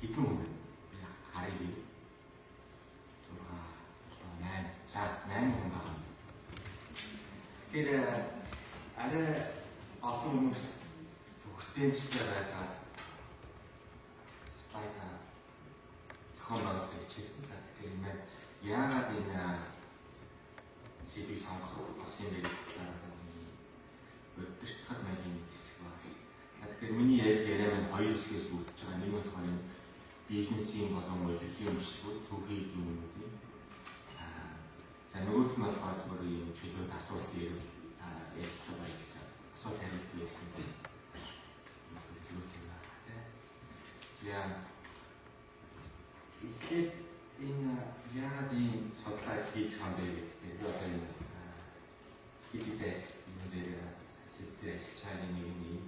хэдэн хүн би харъя. 8. За 8 хүн байна. Тэр арай олон хүмүүс бүхтэмжтэй байгаа слайдаа зохион байгуулалт хийчихсэн. Тэгэхээр юм яагаад энэ сэдвийг сонгох болсон юм бэ гэдэг өдөртгөх маягийн хэсэг байна. Тэгэхээр миний яриа маань хоёр хэсгээс бүрдэж байгаа. Нэг нь болохоор бизнесийн болон үйлдвэрлэлийн өмчлөгүүд түүхий юмнуудын. За нөгөөх нь болохоор зүгээр юм чөлөөт асуулт ирвэл ярьсан байх гэсэн. Асуулт хариулт ярьсан тийм. Тэгэхээр энэ яагаад ийм судлаа хийж байгаа юм бэ гэдэг одоо энэ хилдэс энэ дээр сэдвээр ажиллаж нэг нь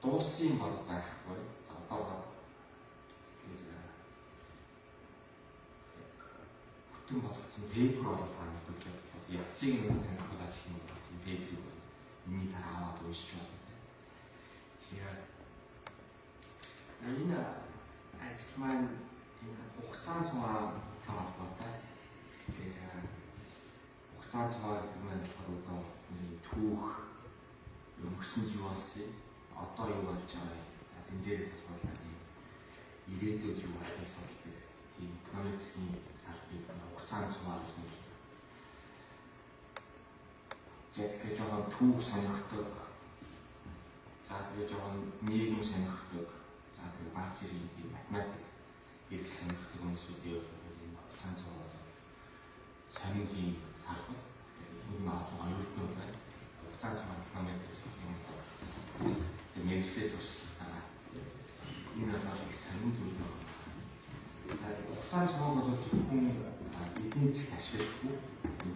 дуусын бол байхгүй. За одоо бүтэн болгоцсон пейпер бол байна гэж бодож явцыг нэг сонирхолтой юм байна. Пейпер миний дараа аваад уншиж байна. Тэгэхээр энэ ажил маань энэ хугацаан цугаа холбоотой. Тэгэхээр хугацаан цугаа гэдэг нь болохоор одоо түүх өнгөрсөн жил болсон. Одоо юу болж байгаа. За энэ дээр болохоор ирээдүйд юу болохыг судалдаг. Тийм экономикийн салбарт хугацаан цугаа гэсэн. Тэгэхээр жоохон түүх сонирхдаг. За тэгээд жоохон нийгэм сонирхдаг. За тэгээд баг зэргийн тийм математик эрх сонирхдаг хүмүүсүүдийн энэ хугацаан цугаа сонин тийм салбар. Энэ маань оюутнууд байна. Хугацаан цугаа экономик юм. Мэргэжлээс урьдчилсан. Энэ бол сонин зүйл байна. Хугацаан цугаа бол зөвхөн эдийн засгт ашигладаг.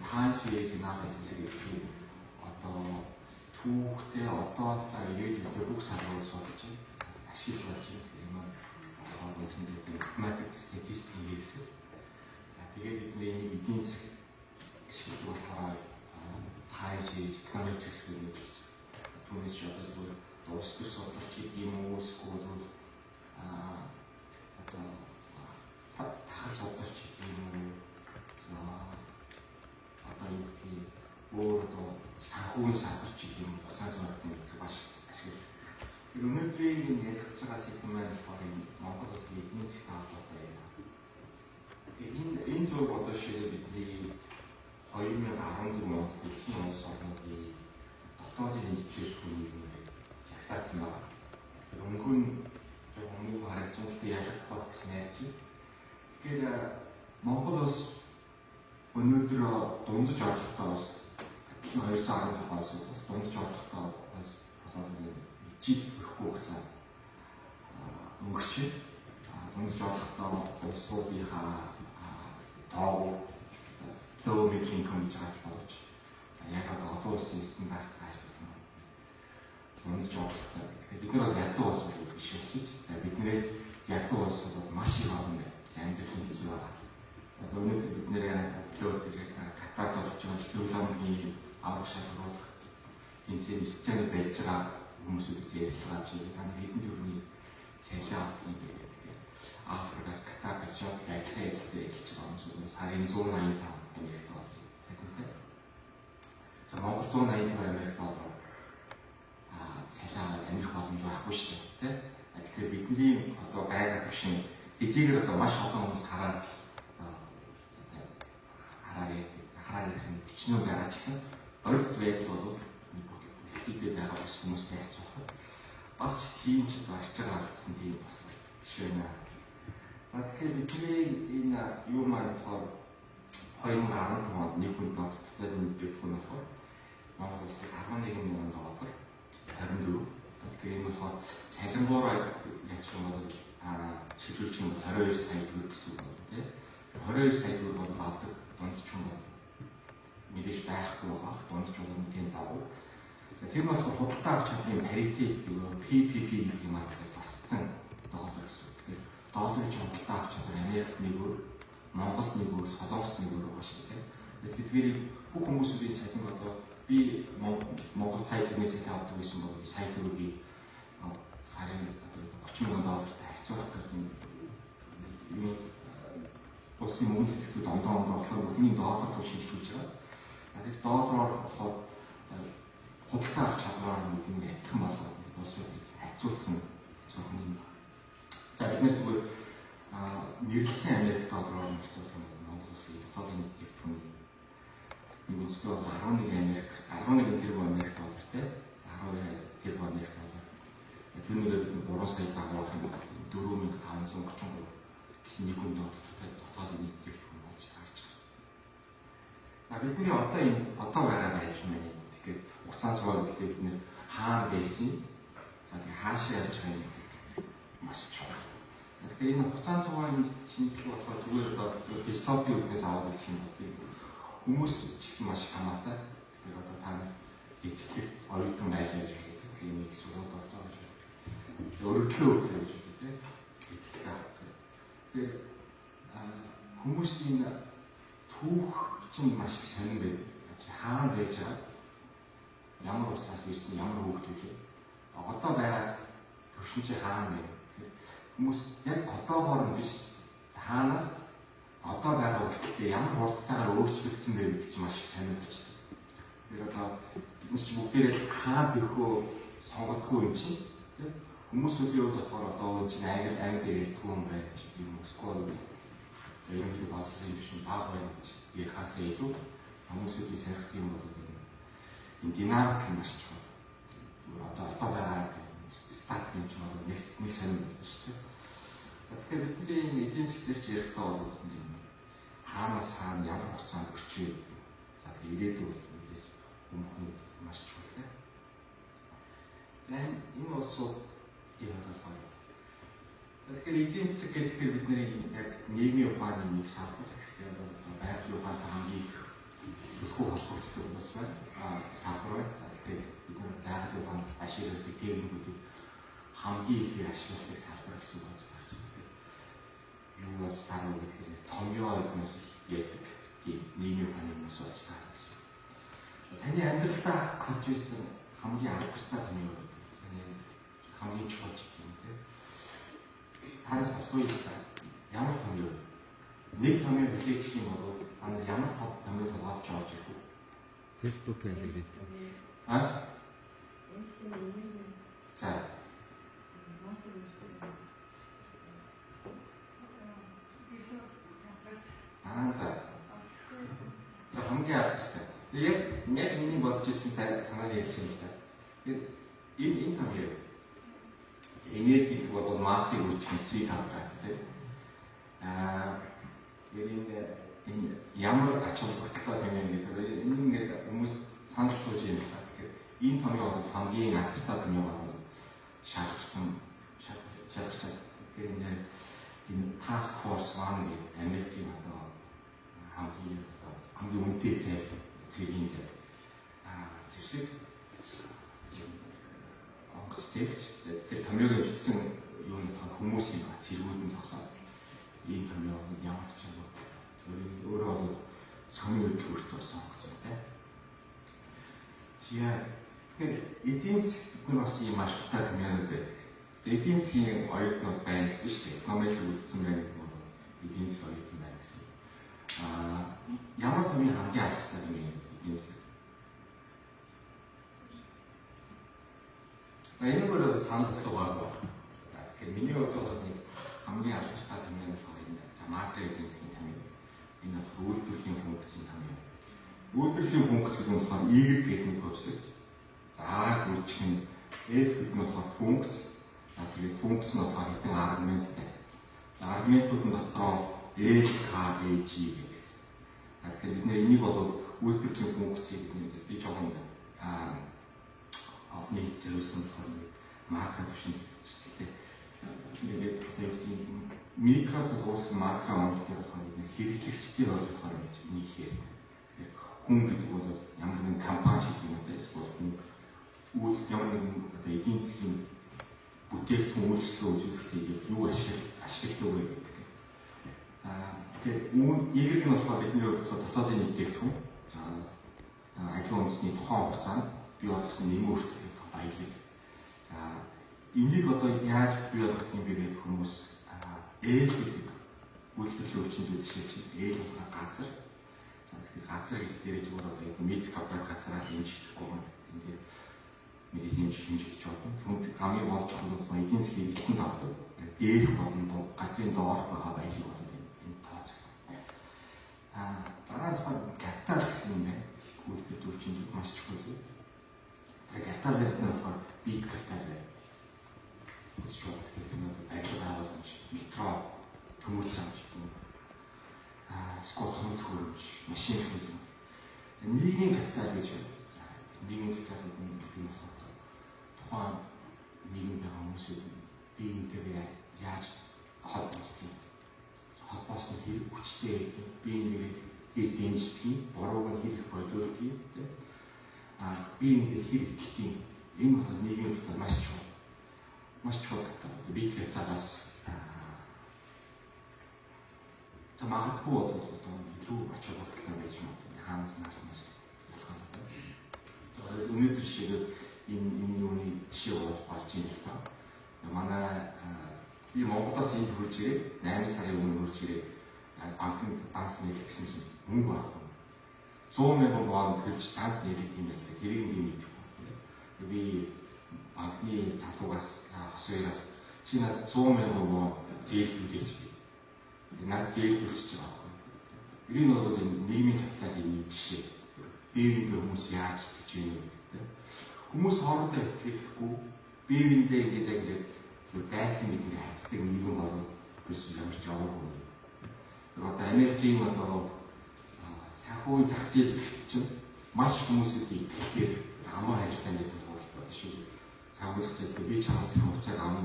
Time series analysis гэдэг нь одоо түүхтэй одоо ирээдүйд бүх салбарыг судалж ашиглаж болж юм аа үүсэн гэдэг математик статистик гэсэн. За тэгээд бидний эдийн засаг шиг болохоор time series economics гэдэг түүнээс одоо зүгээр дуус төр судалж юм уу эсвэл одоо тахал судалж юм уу. За одоо юу өөрөө санхүүгийн салбарч юм хугацаан зүйн гэдэг маш ашиг. Өнөөдрийн энэ ярих байгаа сэдв маань болохоор Монгол улсын эдийн засгийн холбоотой юм. Энэ зөв одоо шилээ бидний 2014 онд дэлхийн улс орнуудын дотоодын нийтлэл хүнийг жагсаасан байна. Өнгө нь жоохон муу харагдсан ялгах гэсэн найдаж. Тэгэхээр Монгол улс өнөөдөр дундаж орлоготой улс 210 хоногоос дундаж орлоготой улс болоод жил бүхэхгүй хугацаа өнгөрч дундаж орлоготой улсуудынхаа тоо low middle income гэж болж яг одоо олон улсын стандарт ажиллах юм. Дундаж орлоготой. Тэгэхээр бид нар ядуу улс биш учраас биднээс ядуу улс бол маш их олон амьдралын хэцүү байна. Одоо өнөөдөр бид нэр Катар болж байгаа Лүлэмгийн аврах шалгуулах энэ системд байж байгаа хүмүүсээс ярьж байгаа хэдэн төрлийн цалин авах юм бэ гэдэг. Африкаас Катар гэж байдлаа ярьж байгаа хүмүүсээс сарын 185 Америк доллар цалинтай. За Монгол 185 Америк доллар цалин амжих боломж байхгүй шүү дээ. Тэгэхээр бидний одоо байгаль бишин эдгээр одоо маш олон хүмүүс хараад хараад бичнүү байгаа ч гэсэн өөрөлд байж бол бүхэлдээ байгаа бас хүмүүстэй харьцуулах бас тийм ч барьж байгаа гэсэн тийм бас биш байна. За тэгэхээр бидний энэ юу маань болохоор 2010 онд нэг хүн бодлоготой мэдээлэл хүн болохоор Монгол улсыг 11 мянган доллар 24. Тэгэхээр энэ болохоор цалингуур яаж юм бол шилжүүлж юм бол 22 сая төгрөг гэсэн үг байна тийм. 22 сая төгрөг бол авдаг дундчхан бол мэдээж байхгүй байгаа дундч бол тийм давуу. Тэр нь болохоор худалдаа авч чадлын паритет PPP гэдэг юм аа зассан доллар гэсэн. Тэгэхээр долларын худалдаа авч чадвар Америк нэг өөр, Монголд нэг өөр, Солонгос нэг өөр байгаа шүү дээ. Тэгэхээр бүх хүмүүсийн цалин одоо би Монгол сая төгрөгийн цалин авдаг гэсэн бол сая төгрөгийн сарын 30 мянган доллартай харьцуулах улсын мөнгө тэтгэвчид ондоо болохоор бүхний доолоор шилжүүлж байгаа. Тэгэхээр доолоор болохоор худалдаа авах чадвар нь бидний адилхан болоод улсуудыг харьцуулсан зөвхөн юм. За бид нэр зүгээр нэрлсэн Америк доллараар харьцуулах юм бол Монгол улсын дотоодын нийт тэтгэвчийн нэг үнэтэй бол 11 тэрбум Америк доллартай 12 тэрбум Америк доллар. Түүнийгээ бид 3 сая дагуулах юм бол 4533 гэсэн нэг хүн дотоодын нийт тэтгэвч болж таарч байгаа. За бидний одоо байгаа байж байна. Тэгэхээр хугацааны цуврал гэдэг бид нэр хаана байсан. За тэгээ хаашаа явж байгаа юм маш чухал. Тэгэхээр энэ хугацааны цувралын шинжилгээ болохоор зүгээр философийн үгнээс аваад үзэх юм бол хүмүүс ч гэсэн маш хамаатай. Тэгэхээр одоо та итгэх оюутан байлаа гэж хэлдэг. Клиник сургууль болоо гэж. Өөрөглөө гэж хэлдэг. Тэгэхээр хүмүүсийн түүх чинь маш их сонир байдаг. Хаана байж байгаа? Ямар улсаас ирсэн, ямар хүүхдүүд вэ? Одоо байгаа төвшинч хаана вэ? Хүмүүс яг одоогоор нь биш хаанаас одоо байгаа үйлдэлтэй ямар хурдтайгаар өөрчлөгдсөн бэ гэдэг чинь маш их сонирхолтой. Тэгэхээр одоо бид ч бүгдээрээ хаана төрхөө сонгодгүй юм чинь хүмүүсийн хувьд болохоор одоо чинь англи ярьдгүй юм байна ч юм уу скол ерөнхийдөө болсон юм шиг баг байна гэж яхаас илүү хүмүүсийн сонирхт юм бол энэ динамик маш чухал. Одоо байгаа старт юм чинь бол нэг сонирхол шүү дээ. Тэгэхээр бидний энэ эдийн засгийн ярихдаа бол хаанаас хаана ямар хугацаанд хүрчээ. За ирээдүйд өмнө маш чухал. Энэ улсууд юм байна. Тэгэхээр эдийн засаг гэхээр бидний яг нийгмийн ухааны нэг салбар гэхдээ байгалийн ухаантай хамгийн их төлхөө холбогддог бас байна. Салбар байна. Тэгэхээр бид нар байгалийн ухаанд ашигладаг техникүүдийг хамгийн их ашигладаг салбар гэсэн үг байна. Юу болж таарна гэхээр томьёо гэдгээс ярьдаг тийм нийгмийн ухааны хүмүүс болж таарна гэсэн. Таны амьдралдаа гарч ирсэн хамгийн алдартай томьёо хамгийн чухал юм тийм. Танаас асууя ямар томьёо? Нэг томьёо хэлээч юм бол анд ямар томьёо толгойд орж ирэх вэ? Facebook хэлээд. За. За хамгийн алдартай. Яг миний бодож ирсэн санаа ярьж байна. Энэ томьёо энерги бол массыг үүсгэх хамгаалалт тийм. Энэ ямар ач холбогдолтой юм гэдэг энэ хүмүүс санал сууж юм байна. Тэгэхээр энэ томьёо бол хамгийн алдартай томьёо бол шалгарсан. Тэгэхээр энэ task force 1 гэдэг Америкийн одоо хамгийн үнэтэй зэргийн зэв. Тэрсэг онгоцтэй тэр томьёог бичсэн юу нэг хүмүүсийн зэргүүд нь зогсоод ийм томьёо ямар ч юм өөрөө бол цөмийн хөдөлгөөрт болсон гэж байна. Тэгэхээр эдийн засгийн бас ийм ашигтай томьёонууд байдаг. Эдийн засгийн оюутнууд байна гэсэн шүү дээ. Экономик үзсэн байна гэдэг нь эдийн засгийн оюутан байна гэсэн. Ямар томьёо хамгийн алдартай юм эдийн засаг? За энэ бол санал асуугаа. Тэгэхээр миний хувьд бол нэг хамгийн алдартай томьёо нь макро эдийн засгийн томьёо. Энэ үйлдвэрлэлийн функцийн томьёо. Үйлдвэрлэлийн функц гэдэг нь болохоор Y гэдэг нэг хувьсэл. За гүйчих нь F гэдэг нь болохоор функц. За тэгээд функц нь болохоор хэдэн аргументтай. За аргументууд нь дотроо L, K, A, G гэдэг. Тэгэхээр бид нэр энийг бол үйлдвэрлэлийн функцийг би жоохон олны зөвлөсөн болохоор макро төвшин хэрэгтэй. Тэгээд микро төвшин макро онцлог болохоор хэрэглэгчдийн ойлгохоор нэг хэрэг. Хүн гэдэг бол ямар нэгэн компани гэдэг юм уу эсвэл үйл ямар нэгэн эдийн засгийн бүтээгдэхүүн үйлчлэл үзүүлэхдээ юу ашигладаг вэ гэдэг. Тэгэхээр Y нь болохоор бидний дотоодын нэгтгэгдэх. Ажлын үндэсний тухайн хугацаанд бий болгосон нэмийн өөрчлөлт баялаг. За энийг одоо яаж бий болгох юм бэ гэх хүмүүс L гэдэг үйлдвэрлэлийн хүчин зүйл шилжиж ээж болох газар. За тэгэхээр газар дээр зүгээр яг мэдэх авдаг газараа хэмжихгүй юм. Энд мэдээж хэмжиж болно. Түүнд хамгийн болж байгаа нь эдийн засгийн ихэнх авдаг. Дээрх болон газрын доорх байгаа байдлыг бол энэ тооцоо. Дараа нь капитал гэсэн юм байна. Үйлдвэрлэлийн хүчин зүйл маш чухал юм. За капитал гэдэг нь болохоор бит капитал байна. Үзэж байна. Тэгэхээр ажил байгууламж, метро, төмөр зам гэх юм. Скотхын төхөөрөмж, машин механизм. За нийгмийн капитал гэж байна. За нийгмийн капитал гэдэг нь тухайн нийгэмд байгаа хүмүүсүүд биеинтэйгээ яаж холбогдох юм. Холбоос нь хэрэг хүчтэй биеийг дэмждэг, бурууг нь хэрэг боловсруулах юм. Биеийг хэрэг итгэх юм. Энэ бол нийгмийн капитал маш чухал. Маш чухал капитал. Бие капиталаас за магадгүй одоо илүү ач холбогдолтой байж магадгүй хаанаас нарснаас ялгаа байна. Өнөөдөр шиг энэ юуны жишээ болж байна л та. За манай би Монголоос энд хурж ирээд 8 сарын өмнө хурж ирээд банкны данс нийлэх гэсэн чинь мөнгө байхгүй. 100,000 вон төлж данс нийлэх юм байлаа. Хэрэг юм мэдэхгүй. Би банкны залуугаас хосоёроос чи надад 100,000 вон зээлдүүлээч. Наад зээлдүүлж байгаа байхгүй. Энэ бол нийгмийн капиталын жишээ. Биеийн хүмүүс яаж итгэж байна вэ? Хүмүүс хоорондоо итгэхгүй биеиндээ ингээд байсан гэдэг хайцдаг нийгэм болов биш ямар ч яваагүй. Одоо Америкийн одоо санхүүгийн зах зээл чинь маш хүмүүсийг итгэхээр амар харилцааны тулгуурлалт шүү. Санхүү зах зээл би чамаас тэр хугацааг авна.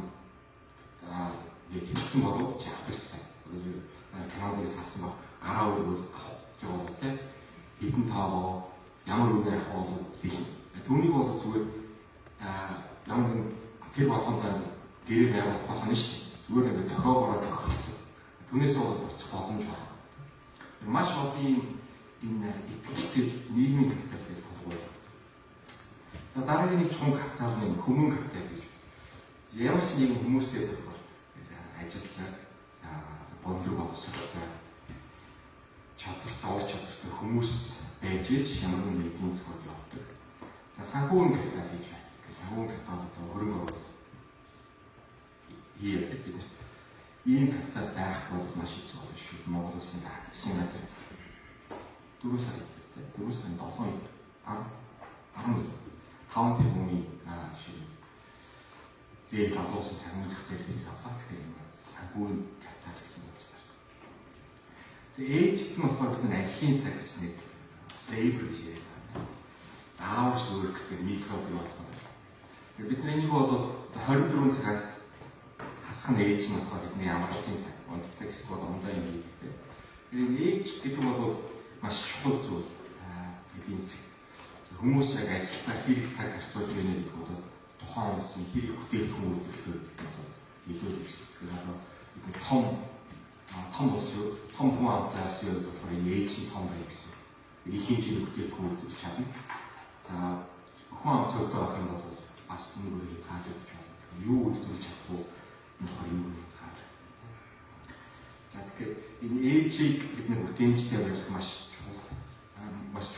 Яг хэлсэн болов чи авах ёстой. Канадаас авсан ба гараа өргөл авах гэж байна те. Хэдэн тоогоо ямар үгээр авах бол тийм. Түүнийг бол зүгээр ямар нэгэн тэр болгонд гэрээ байгуулах болох нь шүү. Зүгээр нэг тохиогоороо тохиолцсон. Түүнээс бол буцах боломж байна. Маш олон энэ итгэцэл нийгмийн капитал гэж хэлдэг. Дараагийн нэг чухал капитал нь хүмүүн капитал гэж. Ямар ч нэгэн хүмүүстэй тохиол ажилласан бодлого боловсролтой чадвартай ур чадвартай хүмүүс байж ямар нэгэн эдийн засгад явдаг. За санхүүгийн капитал гэж байна. Санхүүгийн капитал одоо хөрөнгө оруулалт ийм капитал байх бол маш хэцүү болно шүү. Монгол улсын засгийн газар 4 сарын 7 5 тэрбумын шиг зээл залуусан санхүүгийн зах зээлээс авах гэх санхүүгийн капитал гэсэн үг байна. За ээж гэх нь болохоор бид ажлын цаг гэж нэг labor гэж ярьдаг. За hours work гэдэг микро бий болох юм. Бидний нэг бол 24 цагаас хасах нь ээж нь болохоор бидний амралтын цаг, унтдаг эсвэл ундаа юм гэдэг. Тэгэхээр ээж гэдэг нь бол маш чухал зүйл. Эдийн засаг. Хүмүүс яг ажилдаа хэрэг цаг зарцуулж байна гэдэг бол тухайн улсын хэрэг бүтээгдэхүүн үйлдвэрлэлд илүү ихтэй. Том улс юу, том хүн амтлаас юу болохоор ээж нь том байх гэсэн. Их хэмжээний бүтээгдэхүүн үйлдвэрлэж чадна. За хүн амцтай байх юм бол бас үүнийг цааш өгч байна. Юу үйлдвэрлэж чадах вэ? Тэгэхээр юм цааш. За тэгэхээр энэ ээжийг бид нэг бүтээмжтэй байх маш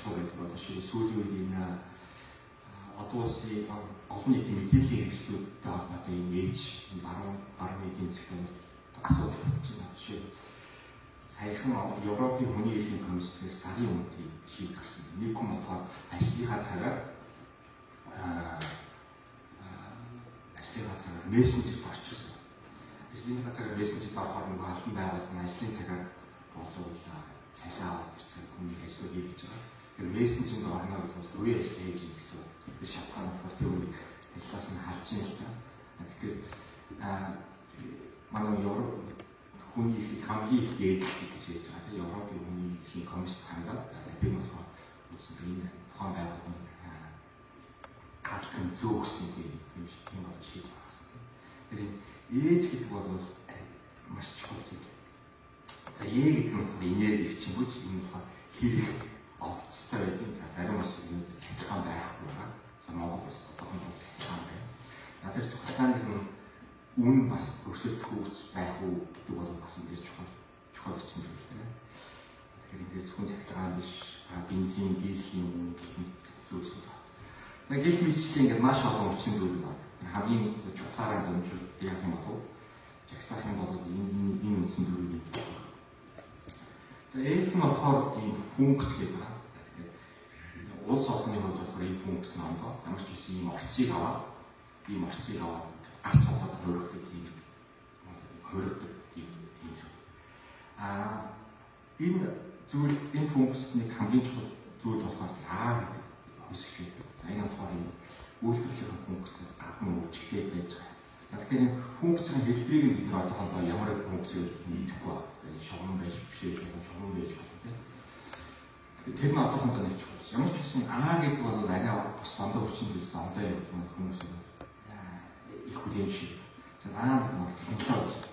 чухал гэдэг бол сүүлийн үед энэ олон улсын олон нийтийн мэдээллийн хэрэгслүүдтэй холбоотой энэ ээж баруун эдийн засгийн асуудал болж байна. Жишээ саяхан Европын хүний эрхийн комиссээр сарын өмнө шийдэл гарсан. Нэг хүн болохоор ажлынхаа цагаар мессенжерт орчихсон. Ажлынхаа цагаар мессенжерт орохоор нэг албан байгууллага нь ажлын цагаар боловсруулах цахиа аваад ирсэн хүний ажлыг хийж байгаа. Тэр мессенжерт орно гэдэг бол үе ажил хийж гэсэн. Тэр шалтгаан болохоор тэр үнийг ажлаас нь харж ийн л та. Тэгэхээр манай Европ хүний эрхийг хамгийн их дээд гэж ярьж байгаа. Тэр Европын хүний эрхийн комисс хандаад тэр болохоор үсэн энэ тухайн байгууллагын хатгын зөв гэсэн юм шиг юм болж байна. Тэр ээж гэдэг бол маш чухал зүйл. За яг гэдэг нь болохоор энерги чинь гэж энэ болохоор хэрэг олцтой байдаг. За зарим бас энэ цахилгаан байхгүй байгаа. За Монгол бас одоохон цахилгаан байна. Надад цахилгааны үн бас өрсөлдөх үүс байх уу гэдэг бол бас энэ чухал чухал хүчин зүйл тийм. Тэгэхээр энэ зөвхөн цахилгаан биш, бензин, дизелийн үнэ гэх мэт зүйлсүүд байна. За гэх мэтчлэн ингээд маш олон хүчин зүйл байна. Хамгийн чухлаараа дэмжиж яах юм бол жагсаах юм бол энэ үндсэн төрөлийг. За энэ нь болохоор энэ функц гэдэг байна. Тэгэхээр улс орны хувьд болохоор энэ функц нь ондоо ямар ч гэсэн ийм орцыг аваад арц цолоод хөрөгдөг юм. Энэ зүйл энэ функцны хамгийн чухал зүйл болохоор А гэдэг хүсэл гэдэг. За энэ болохоор энэ үйлдвэрлэлийн функцээс гадна үйлчлээ байж байгаа. Тэгэхээр энэ функцийн хэлбэрийг бид нар одоохондоо ямар функцээр мэдхгүй байна. Шугам байж бишээж болох, шугам байж болох тийм. Тэр нь одоохондоо нэг чухал. Ямар ч гэсэн А гэдэг бол арай бас ондоо хүчин зүйлс ондоо юм хүмүүс их хүлээн шиг. За А гэдэг бол технологи.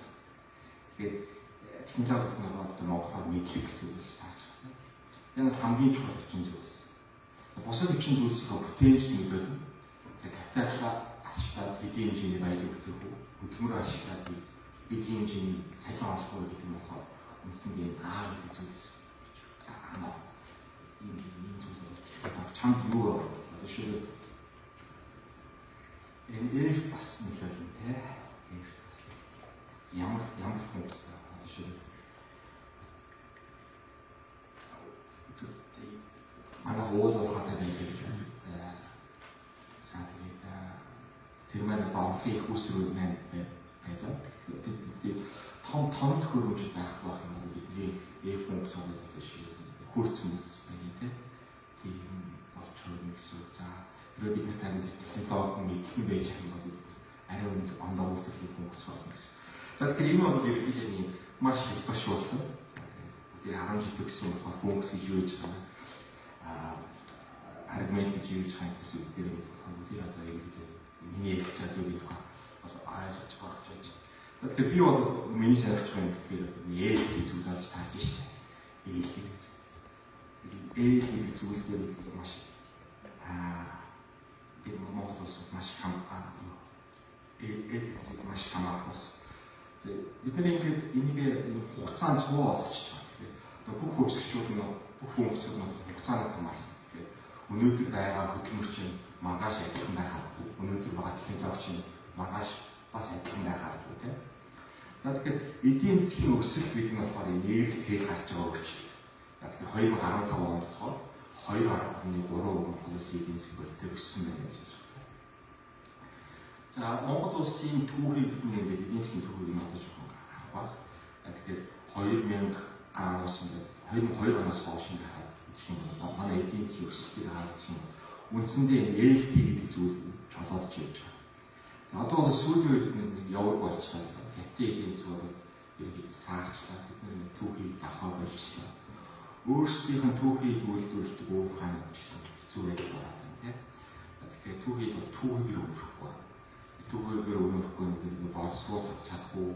Тэгээд технологи гэдэг нь одоо Монголоор мэдлэг гэсэн үг тааж байна. Энэ хамгийн чухал хүчин зүйлс. Бусад хүчин зүйлсийг бүтээж нөлөөлнө. За капиталаа ашиглаад эдийн хэмжээний баялаг бүтээх үү, хөдөлмөр ашиглаад эдийн хэмжээний сахилган олох уу гэдэг нь болохоор үндсэндээ А гэдэг зүйлс. Энэ зүйл чамд юу вэ? Жишээ энэ бас нөлөөлнө те. Ямар функц байна? Жишээ манай уулуурхатай байж байгаа. Тэр маань банкны их усрууд байдаг. Бид том төхөөрөмж байх юм бол бидний функц болоод шиг хурцсан байна тийм. Тийм болж байгаа гэсэн үг. За тэрөө бид тань технологи мэдхэн байж байгаа юм бол арай өндөр ондоо үйлдвэрлэлийн функц болно гэсэн. За тэгэхээр энэ бол ерөнхийдөө маш их башуулсан. Тэгээд 10 жил гэсэн болохоор функц гэж юу гэж байна. Аргумент гэж юу гэж хаан гэсэн үг дээр болохоор тэр одоо ерөнхийдөө миний ярих чаас үг болох бол ойлгож байгаа гэж байна. Тэгэхээр би бол миний сайрч байгаа тэгэхээр ээлжид зүйл болж таарч штэ. Ээлжид. Ээлжид зүйл дээр маш би Монголоос маш маш хамаархус. Бидний ингээд энийг хугацаанд 100 олгочих байна. Одоо бүх хөвсгчүүд нь бүх функцүүд нь хугацаанаас хамаарсан. Өнөөдөр байгаа хөдөлмөрч нь маргааш адилхан байхаагүй. Өнөөдөр байгаа технологич нь маргааш бас адилхан байхаагүй тийм. Тэгэхээр эдийн засгийн өсөлт гэдэг нь болохоор нээлттэй гарч байгаа гэж. Тэгэхээр 2015 онд болохоор 2.3% хөлс эдийн засгийн болтой өссөн байна гэж байна. За Монгол улсын түүхийг бид нэгээд эдийн засгийн түүхийг нь одоо жоохон харах. Тэгэхээр 2002 оноос хойш нь манай эдийн засгийн өсөлтийг харж байна. Үндсэндээ ээлжтэй гэдэг зүйл чөлөөж явж байгаа. Одоо бол сүүлийн үед яваг болчихлоо. Хятадын эдийн засаг бол ерөнхийдөө саарчлаа. Бидний түүхийг давхаа болчихлоо. Өөрсдийнх нь түүхийг үйлдвэрлэдэг өөр хаан гэсэн хэцүү байдаг байна тийм. Тэгэхээр түүхийг бол түүхээр өөрөхгүй. Түүхээр өөрөхгүй нэг боловсруулах чадахгүй,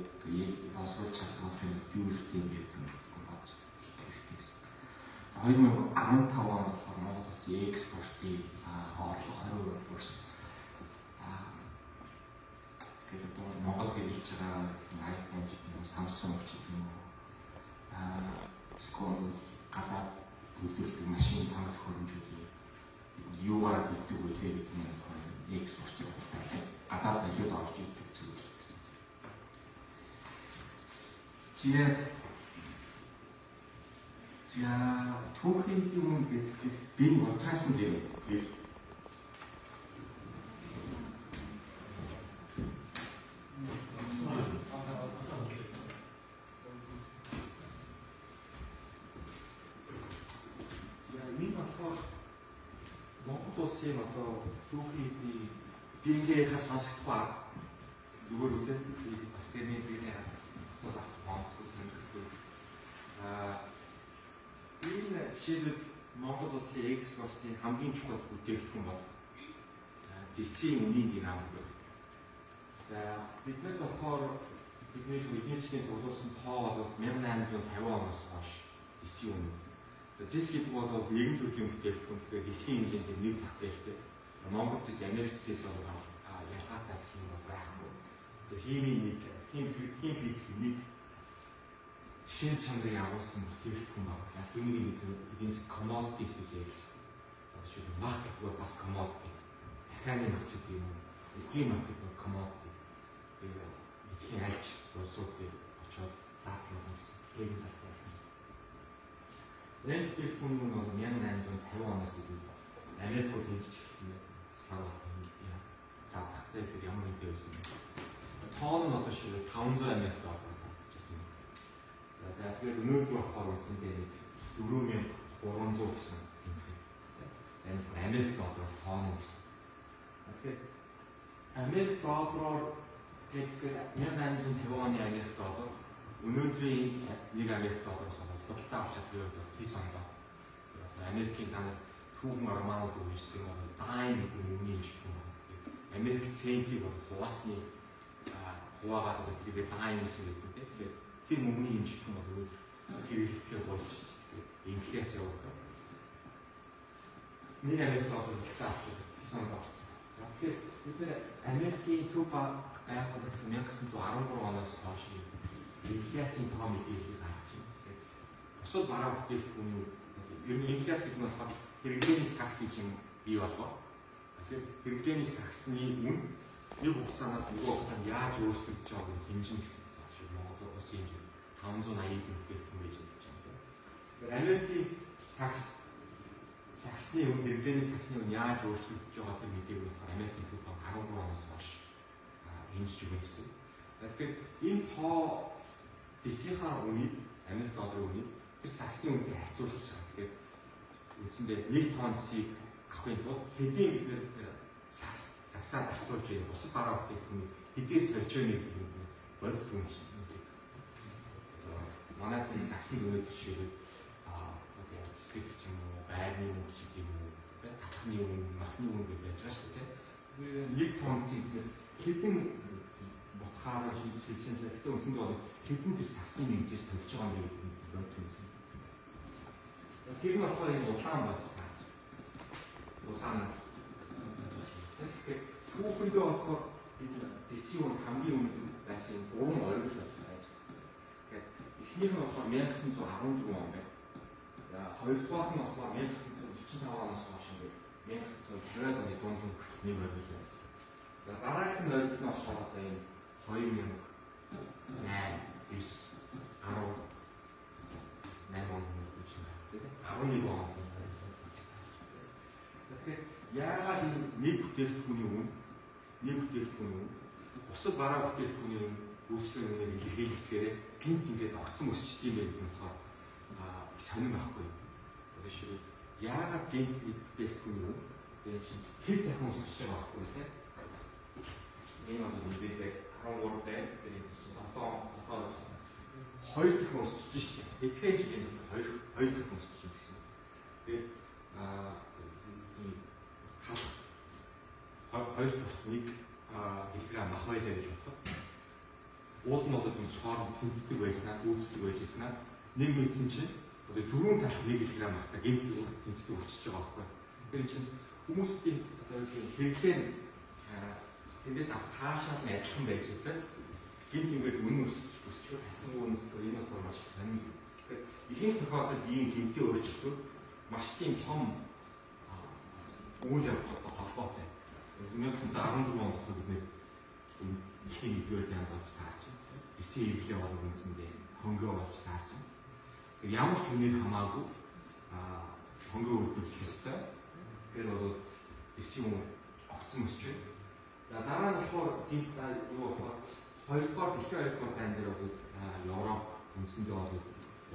боловсруулах чадвар юу хэрэгтэй юм бэ гэдэг нь бодож хэрэгтэй. 2015 онд Монгол улсын экспортын орлого 20% өрсөн. Тэгэхээр Монгол хийж байгаа iPhone ч юм уу, Samsung ч юм уу, скол гадаад үйлдвэрлэдэг машин тав төхөөрөмжүүдийн юугаар бэлддэг вэ гэдэг нь экспорт гэдэг. Гадаад аюулд орж ирдэг зүйл гэсэн. За түүхийн юм гэдэг би утгаасан дээр Монгол улсын одоо түүхийн биеийнхээ сонсогдох зүгээр үлээ бас тэрний биений асуудал Монгол улсын энэ жишээлбэл Монгол улсын экспортын хамгийн чухал бүтээгдэхүүн бол зэсийн үнийн динамик байна. За биднээс болохоор бидний эдийн засгийн зурулсан тоо бол 1850 оноос хойш зэсийн үнэ. Зэс гэдэг бол нэгэн төрлийн бүтээгдэхүүн тэгэхээр дэлхийн хэмжээнд нэг зах зээлтэй. Монгол зэс Америк зэс бол ялгаатай гэсэн юм байхгүй. За химийн нэг, хим физик нэг шин чанарыг агуулсан бүтээгдэхүүн байна. Яг түүний эдийн засаг commodities гэж ярьж байна. Жишээ нь маркет бол бас commodity. Дахианы нөхцөл юм уу? Эдийн маркет бол commodity. Эдийн альч улсуудыг очоод задлуулсан гэсэн. Тэгээд задлаа. Энэ бүтээгдэхүүн нь бол 1850 оноос илүү Америкт хийж ирсэн сар болсон юм. Зах зээл дээр ямар нэгэн байсан бэ? Тоон нь одоо шиг 500 Америк доллар зарчсан. За тэгэхээр өнөөдөр болохоор үндсэндээ 4300 гэсэн юм. Америк доллар тоон гэсэн. Тэгэхээр Америк доллараар тэгэхээр 1850 оны Америк доллар өнөөдрийн 1 Америк доллараас худалдаа авч чаддаг хийсэн байна. Америкийн танай түүхэн армаууд үүссэн дайм үнийн жишээ. Америк центийг бол хуваасны хуваагаад тэгээд дайм гэсэн үг тийм. Тэгэхээр тэр мөнгөний жишээ бол хэрэглэхээр болж инфляц явуулдаг. Нэг Америк доллар худалдаа авч хийсэн байна. Тэгэхээр бид Америкийн төв байгууллагын 1913 оноос хойш инфляцийн тоо мэдээлэл гаргаж байна. Бусад бараа бүтээгдэхүүний ер нь инфляц гэдэг нь болохоор хэрэглээний сакс гэж юм бий болов. Тэгэхээр хэрэглээний саксны үн нэг хугацаанаас нөгөө хугацаанд яаж өөрчлөгдөж байгааг нь хэмжин гэсэн зүйл Монгол улсын хэмжээ 580 бүтээгдэхүүн байж байна. Тэгэхээр Америкийн саксны үн хэрэглээний саксны үн яаж өөрчлөгдөж байгааг тэр мэдээг болохоор Америкийн төв 13 оноос хойш хэмжиж өгнө гэсэн. Тэгэхээр энэ тоо дэсийнхаа үнийг Америк долларын үнийг тэр саксны үнэтэй харьцуулж байгаа. Тэгэхээр үндсэндээ 1 тонн дэсийг авахын тулд хэдийн бид саксаа зарцуулж байгаа бусад бараа бүтээгдэхүүний хэдээр сольж байгаа гэдэг нь бодит үн шиг. Манай тэр саксыг өнөөдөр жишээлбэл эцэг ч юм уу, байрны үн ч юм уу, татхны үн, махны үн гэж байж байгаа шүү дээ. 1 тонн дэсийг хэдэн ботхаараа шилжүүлсэн зэрэгтэй үндсэндээ бол хэдэн тэр саксны нэгжээр сольж байгаа юм гэдэг нь бодит үн. Тэр нь болохоор энэ улаан болж байгаа. Улаан. Тэгэхээр түүхэндээ болохоор энэ дэсийн үн хамгийн өндөр байсан 3 ойрол байж байгаа. Тэгэхээр эхнийх нь болохоор 1914 он байна. За хоёрдугаар нь болохоор 1945 оноос хойш ингээд 1950 оны дунд нэг ойрол байна. За дараагийн ойрол нь болохоор одоо энэ 2008, 9, 10 8 он 11 он. Тэгэхээр яагаад энэ нэг бүтээгдэхүүний үн бусад бараа бүтээгдэхүүний үн үйлчлэгийн үнээр илэрхийлэхээр гинт ингээд огцон өсчт юм байх нь болохоор сонирм байхгүй. Тэгэхээр яагаад гинт бүтээгдэхүүний үн хэд дахин өсөж байгаа байхгүй тийм. Энэ бол үндэ 13 байна. Тэгэхээр энэ 7 он 2 дахин өсөж шүү дээ. Тэгэхээр энэ 2 дахин өсөж гэсэн. Тэгээд хоёр дахь нэг хэлбэр мах байлаа гэж бодоход уул нь одоо хооронд тэнцдэг байснаа, үүсдэг байжснаа нэг мэдсэн чинь одоо 4 дахь 1 кг махта гэмт тэнцдэг өчөж байгаа байхгүй. Тэгэхээр чинь хүмүүсийн хэрэглээ тэндээс таашаал нь адилхан байж байгаа. Гэмт ингээд үнэн өсчих хацсан үнэстэй энэ болохоор маш сонир. Тэгэхээр ихэнх тохиолдолд ийм гэмтийн өөрчлөлтүүд маш тийм том үйл явдлуудтай холбоотой. 1914 онд бид нэг ихний нэгдүгээр дан болж таарч, дэсийн эвлээ болон үндсэндээ хөнгөө болж таарч. Ямар ч үнээр хамаагүй хөнгөө үлдүүлэх ёстой. Тэр бол дэсийн үн огцон өсч байна. За дараа нь болохоор тийм юу болохоор хоёрдугаар дэлхийн хоёрдугаар дан дээр бол Европ үндсэндээ бол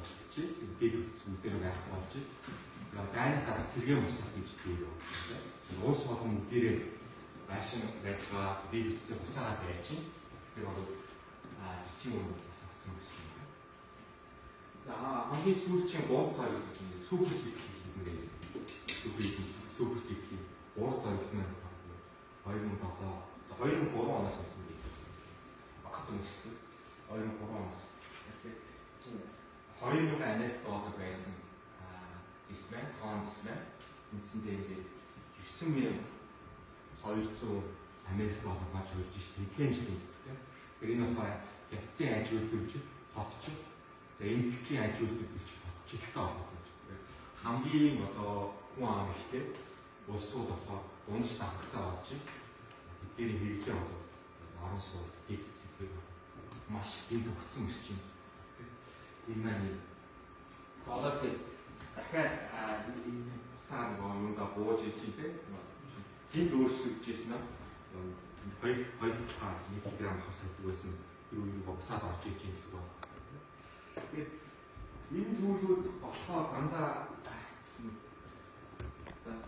устж, дэд үсгүүдээр байх болж. Дайны дараа сэргээ мөсөх гэж тийм. Уус болгон бүгдээрээ машин байж байгаа дэд үсээ хуцаагаад байж чинь. Тэр бол дэсийн үн бас огцон өсч байна. За хамгийн сүүлчийн 3 тоо гэдэг нь супер сикл гэдэг нь супер сикл 3 тоо гэх нь 2003 оноос огцон өссөн. 2003 оноос. Тэгэхээр чинь 2000 Америк доллар байсан зисмэн, тонн зисмэн үндсэндээ ингээд 9200 Америк доллар болж хөрж шít. Тэгэхээр энэ болохоор хятадын ажил төлж, хотч, За энэ дэлхийн ажилтнууд гэж бодчихтой байна. Хамгийн одоо хүн аав ихтэй улсууд болохоор дундаж давхартай болж тэдний хэрэглээ болоод орон сууц дэвсгэр маш дэд өгсөн өсч юм. Энэ маань болоод дахиад энэ цаана юунда бууж ирж дээ. Хинт өөрчлөгдөжсэн нь 2 грамм хасаад байсан юу буцаад орж иж гэсэн байна. Тэгээд энэ зүйлүүд болохоор дандаа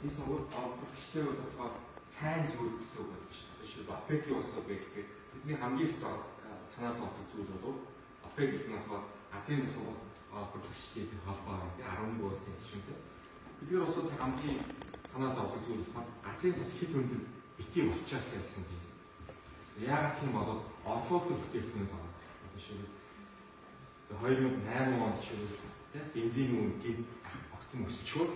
тийш өөрчлөлттэй болохоор сайн зүйл гэсэн үг байна шүү дээ. Жишээ нь Африкийн улсууд гэдэг бидний хамгийн их санаа зовдог зүйл бол Африк гэх нь болохоор Азийн улсууд бүртгэгчдийн холбоо гэдэг 11 улсын гишүүнтэй. Бидний улсууд хамгийн санаа зовдог зүйл болохоор Азийн улс хэд хөндөд битгий болчихсон гэсэн тийм. Яг тийм болоод орлуулдаг бүтээгдэхүүн байна. Жишээ нь 2008 онд жишээ нь бензин үнэтэй огцом өсчихөө.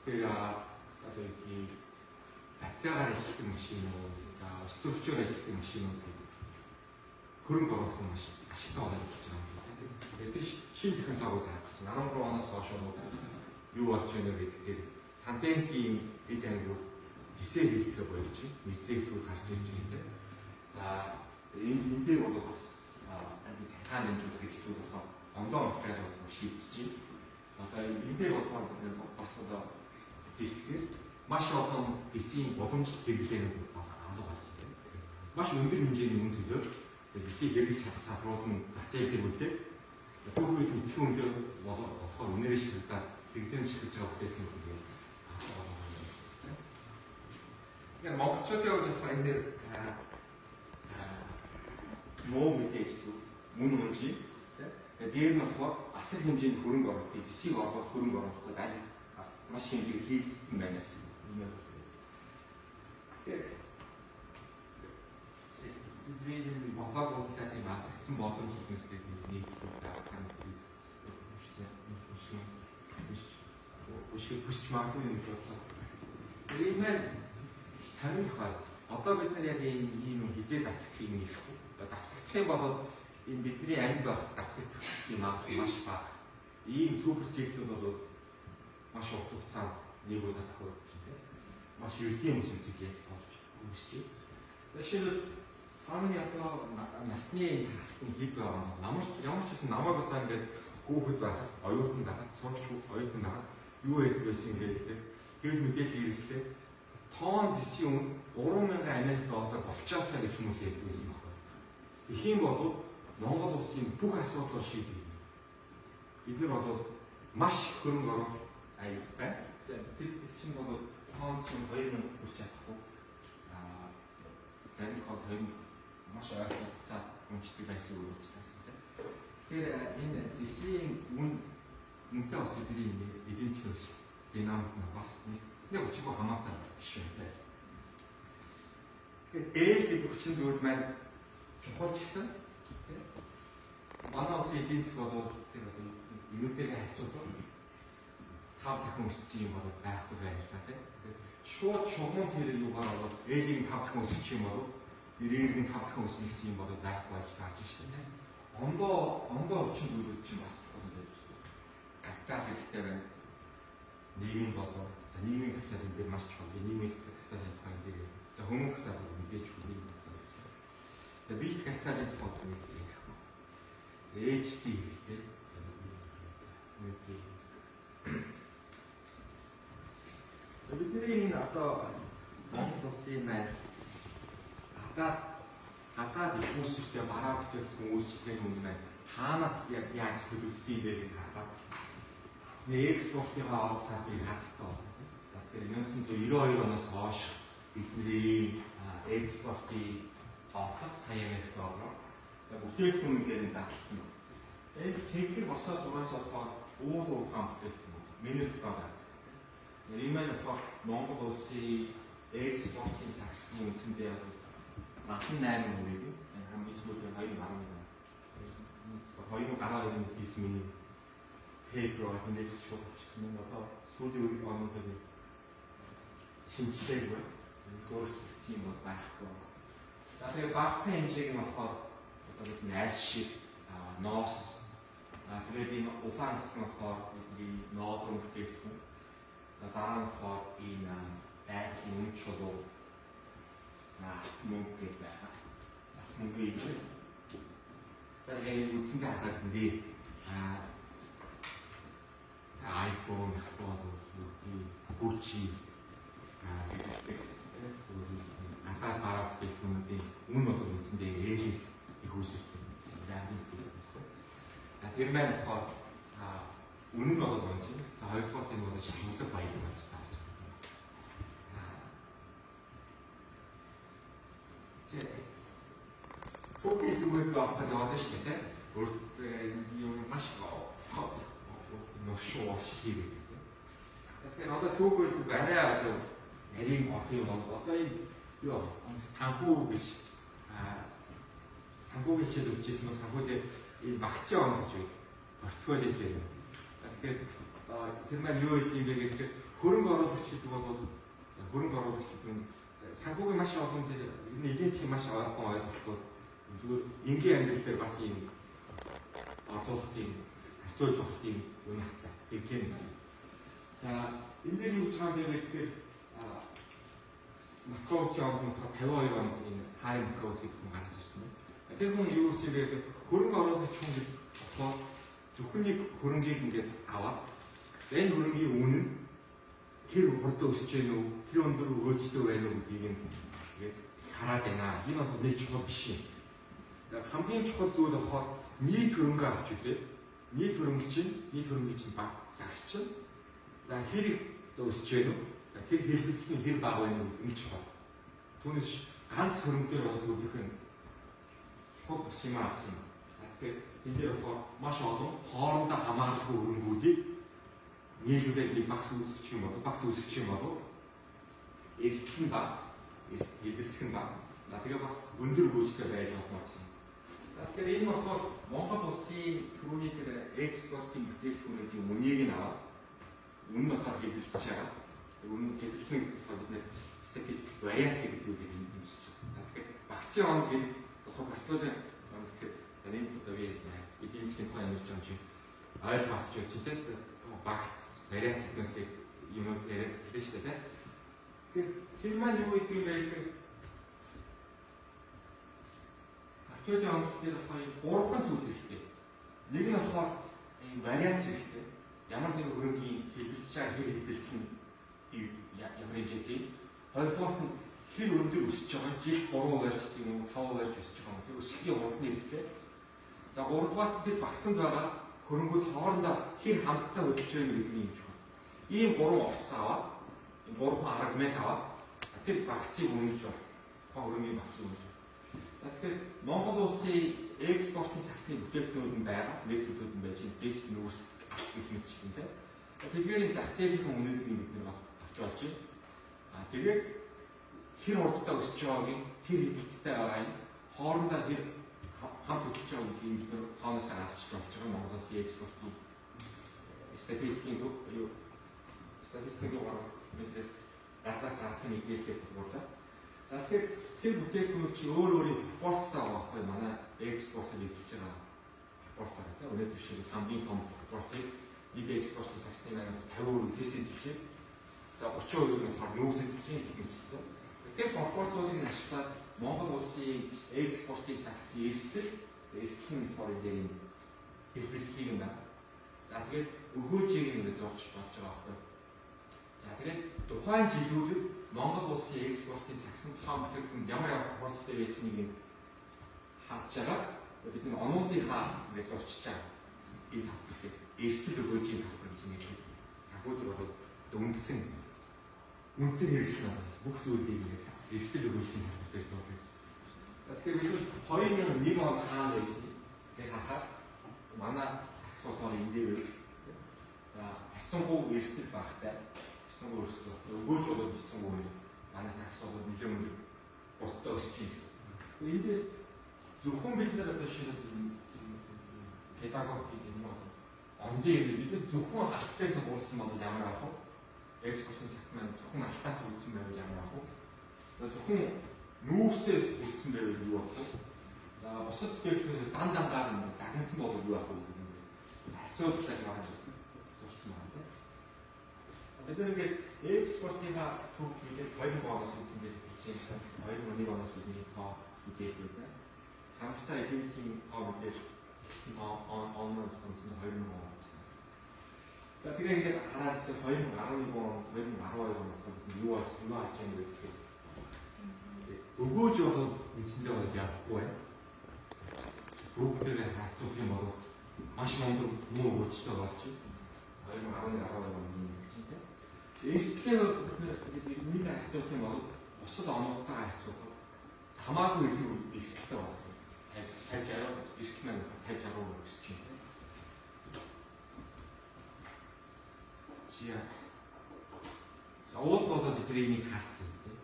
Тэр одоо ийм батарейгаар ажилладаг машин уу, за өсөлтөөр ажилладаг машин уу гэдэг хөрөнгө оруулах маш ашигтай болоод ирж байгаа юм. Тэгээд шинэ технологиуд харагдаж байна. 13 оноос хойш юу болж байна гэхээр сантенгийн эд ангиуд дисээ хийхдээ болж нэгзээгчүүд гарч ирж байгаа. За энэ дээр бол бас цахааны хэмжүүл хэрэгслүүд болохоор ондоо материалууд шийдэж байна. Одоо энэ дээр болохоор бас одоо зэсгээр маш олон дисийн боломжтой хэрэглээнүүд алга болж байна. Маш өндөр хэмжээний үн төлөө дисийг хэрэглэж чадсан салбарууд нь зацаа дээр үлдээ. Түүхийд мэдхийн өндөр болохоор үнээрээ шилдээд хэрэглэн шилжиж байгаа бүтээгдэхүүн үү. Яг монголчуудын хувьд болохоор энэ дээр муу мэдээжсэн мөн үнжийн дээр нь болохоор асар хэмжээний хөрөнгө оруулалт, зэсийг оруулах хөрөнгө оруулалтад аль маш хэмжээгээр хийгдсэн байна гэсэн юм. Бидний монголын улсад ийм алдагдсан боломж хүмүүстэй нэг хүсч магадгүй юм бодлоо. Энэ маань сонирх бай. Одоо бид нар яг ийм хизээ давтахыг хэлэхгүй. Давтахын болоод энэ бидний амьд байх давтах юм маш бага. Ийм супер циклүүд бол маш урт хугацаанд нэг удаа тохиолдож байна. Маш ердийн ус үзэг яаж болж үүсэж байна. Жишээлбэл хааны одоо насны хэд байгаа юм. Ямар ч гэсэн намайг одоо ингээд хүүхэд байхад оюутан байхад сурч оюутан байхад юу яах байсан гэдэг гэрэл мэдээлэл хэрэгстэй тоон зэсийн өмнө 3000 $1000 болчаасаа гэж хүмүүс ярьж байсан байна. Их юм бол Монгол улсын бүх асуудлыг шийдэх. Бид нар бол маш хөрөнгө оруулалт аятай. Тэр чинь бол тоон чинь 2000 хүрч чадахгүй. Зарим бол 2000 маш ойрхон хугацаад унцдаг байсан үг байна. Тэгэхээр энэ зэсийн үнэтэй бас бидний эдийн засгийн динамик нь бас нэг өчигөө хамаатай шийдвэр. Тэгэхээр ээлж хүчин зүйл маань чухал ч гэсэн манай улсын эдийн засаг бол тэр юутэйг харьцуулбал 5 дахин өссөн юм бол байхгүй байна л та тийм. Шууд шугам тэр юугаар бол ээлжийн 5 дахин өсчих юм бол нэрийн 5 дахин өссөн юм бол байхгүй байж таарч шүү дээ. Ондоо хүчин зүйлүүд чинь бас чухал байж байна. Капитал хэрэгтэй байна. Нийгмийн болоо. За нийгмийн капитал энэ дээр маш чухал. Нийгмийн капитал энэ дээр за хүмүүст капитал мэдээж хүний. За бит капиталын тохиолдол нэг юм. HT хэрэгтэй. За бидний энэ одоо Монгол улсын маань гадаад их хүмүүстэй бараа бүтээгдэхүүн үйлчлэгийн өмнө маань хаанаас яг яаж хөдөлгдгийг дээр хараад экспортынхаа авах саатыг харах хэрэгтэй. За тэгэхээр 1992 оноос хойш бидний экспортын авах сая $1,000. За бүтээгдэхүүн дээр задлсан. Энэ цэгэр босоо 6-аас болохоор уул уурхаан бүтээгдэхүүн минут гаргаж. Энэ маань болохоор Монгол улсын экспортын саксны үнцэндээ 88%. Хамгийн сүүлийн 2012 хийсэн миний пейпер хинээс шууд хийсэн юм одоо сүүлийн онуудад шинжилгээгүй өөрчлөгдсөн юм бол байхгүй. За тэгээ багтаа хэмжээг нь болохоор одоо бид найс шиг ноос Тэгээд энэ улаан гэсэн болохоор бидний ноолрон бүтээгдэхүүн. Дараа нь болохоор энэ байгалийн үнэ чулуу. Мөнгө гэдэг байна. Мөнгө гэдэг. Тэгээд үндсэндээ хадаад энэ iPhone, Gucci гэдэг анхаад бараа бүтээгдэхүүнүүдийн үн бол үндсэндээ ээлжис их үүсэлтэй. Тэр маань болохоор үнэн нь бол юм чинь. За хоёрдугаар нь бол шилдэг баялаг байна гэж тааж байна. Бүгд зүгээр авах яваад шүү дээ. Өөртөө юм маш ношоо хийгээд. Тэгэхээр одоо түүхүүд барай одоо нарийн орох юм бол одоо энэ юу санхүү гэж санхүү гэж хэлжсэн нь санхүүтэй энэ багцын он гэж портфолио хэлээ. Тэгэхээр тэр маань юу гэдэг юм бэ гэхээр хөрөнгө оруулагч гэдэг бол хөрөнгө оруулагч гэдэг нь санхүүгийн маш олон тэр эдийн засгийн маш олон ойлголтууд зүгээр энгийн амьдрал дээр бас юм оруулалтын харьцуулалтын юм хата гэх юм. За энэ дээр юу гэж байгаа юм бэ гэхээр Макроци он 52 онд энэ Хайм Макроци гэх хүн гарч ирсэн. Тэр хүн юу гэсэн бэ гэхээр хөрөнгө оруулагч хүн гэдэг болохоор зөвхөн нэг хөрөнгийг ингээд аваад энэ хөрөнгийн үн нь хэр хурдан өсөж гэнэ үү, хэр өндөр өгөөжтэй байна уу гэдгийг ингээд хараад байна. Энэ бол нэг чухал биш юм. Хамгийн чухал зүйл болохоор нийт хөрөнгө авч үзээ. Нийт хөрөнгө чинь баг сагс чинь за хэр өсөж гэнэ үү? Тэр хэлбэлсний хэр бага байна уу гэдэг нь чухал. Түүнээс ганц хөрөнгө дээр бол өөрөх нь хот бус юм аасан. Тэгэхээр энэ дээр маш олон хоорондоо хамааралгүй хөрөнгүүдийг нийлүүлээд нэг багц үүсгэх юм бол эрсдэл нь бага, эдэлцэх нь бага. Тэгээ бас өндөр хөөцтэй байж болно гэсэн. Тэгэхээр энэ болохоор Монгол улсын түрүүний тэр экспортын бүтээгдэхүүнүүдийн үнийг нь аваад үнэ болохоор эдэлцэж байгаа. Үнэ эдэлсэн болохоор бид нэр статистик вариант гэдэг зүйлийг хэмжиж байна. Тэгэхээр багцын он гэдэг болохоор портфолио тэгэхээр энэ удаа эдийн засгийн тухай ярьж байгаа юм чинь ойлгох гэж байна. Багц вариант гэдэг юм яриад хэлсэн шүү дээ. Тэгэхээр тэр маань юу гэдэг юм бэ гэхээр портфолио онцлог дээр болохоор гурван зүйл хэрэгтэй. Нэг нь болохоор энэ вариант хэрэгтэй. Ямар нэгэн хөрөнгийн хэлбэлцэж байгаа хэр хэлбэлцэн ямар хэмжээтэй. Хоёрдугаар нь хэр өндөр өсөж байгаа жил 3% ч тийм үү 5% өсөж байгаа юм. Тэр өсөлтийн урдны хэрэгтэй. За гуравдугаар нь тэр багцанд байгаа хөрөнгүүд хоорондоо хэр хамтдаа хөдөлж байгаа гэдгийг юм чухал. Ийм гурван овц аваад энэ гурван аргумент аваад тэр багцыг үнэлж байна. Хөрөнгөний багцыг үнэлж байна. Тэгэхээр Монгол улсын экспортын саксны бүтээгдэхүүнүүд нь байгаа, нийтлүүд нь байж зэс нүүс гэх мэт чинь тийм. Тэгэхээр зах зээлийн үнэлгийг бид нар авч болж байна. Тэгээд хэр уртаа өсөж байгааг тэр хэлцтэй байгаа юм хоорондоо хэр хамт хөдөлж байгаа гэдгийг бид нар тооноос авч болж байгаа Монгол улсын экспортын статистикийн мэдээс дасаас харсан мэдээлэлтэй болдог. За тэгэхээр тэр бүтээгдэхүүнүүд чи өөр өөрийн пропорцтой байгаа байхгүй манай экспортыг эзэлж байгаа пропорцтой тийм өнөөдөр шиг хамгийн том пропорцийг нэг экспортын саксны маань 50% эзэлж эзэлж. За 30% нь болохоор нүүрс эзэлж гэх юм чинь. Тэгэхээр пропорцуудыг ашиглаад Монгол улсын экспортын саксны эрсдэл нь болохоор энэ хэлбэлцлийг юм байна. За тэгээд өгөөжийг нь зурч болж байгаа байхгүй. За тэгээд тухайн жилүүдэд Монгол улсын экспортын саксын тухайн бүтээгдэхүүн ямар пропорцтой байсныг харж байгаа. Бид энэ онуудынхаа ингээд зурчиж байгаа. Энэ хавтыг эрсдэл өгөөжийн хавтар гэж нэг санхүүдэг бол үндсэн хэрэгсэл байна. Бүх зүйлийг ингээд эрсдэл өгөөжийн хавтар дээр зурж байна. Тэгэхээр бид 2001 онд хаана байсан? Тэгээд хахад манай сакс болохоор энэ дээр байв. За 30% эрсдэл багтай. Өгөөж болоод ирсэн юм. Манай сакс бол нэлээд өндөр уртаа өсч юм. Энд зөвхөн бид нар одоо шинэ педагогик юм уу? Онлайн бид зөвхөн алттай л уулсан бол ямар авах вэ? Экспортын сакс маань зөвхөн алтаас үлдсэн байвал ямар авах вэ? Зөвхөн нүүрсээс үлдсэн байвал юу авах вэ? За бусад бүтээгдэхүүн дан дангаар нь дагнсан бол юу авах вэ? зөөлөх цаг маань зурсан байна. Бид ингээд экспортынхаа төв хийгээд 2000 оноос үүсэн дээр хичээнсэн 2001 оноос үүний тоо мэдээд байна. Хамтдаа эдийн засгийн тоо мэдээж гэсэн онноос онсон 2000 он. За тэгээ ингээд хараад 2011 он 2012 оноос юу болж байгаа юм бэ гэхээр өгөөж болоод үндсэндээ бол яахгүй байна. Бүгдээ хатуух юм бол маш мундаг муу өгөөжтэй болж 2011 12 оны хичээлтэй. Эрсдлээ нэг хатуух юм бол бусад оноотой хатуух хамаагүй илүү эрсдэлтэй болно. 50 60 эрсдэл маань 50 60% өсч байна. Зя. Уул болоод бидний энийг харсан тийм.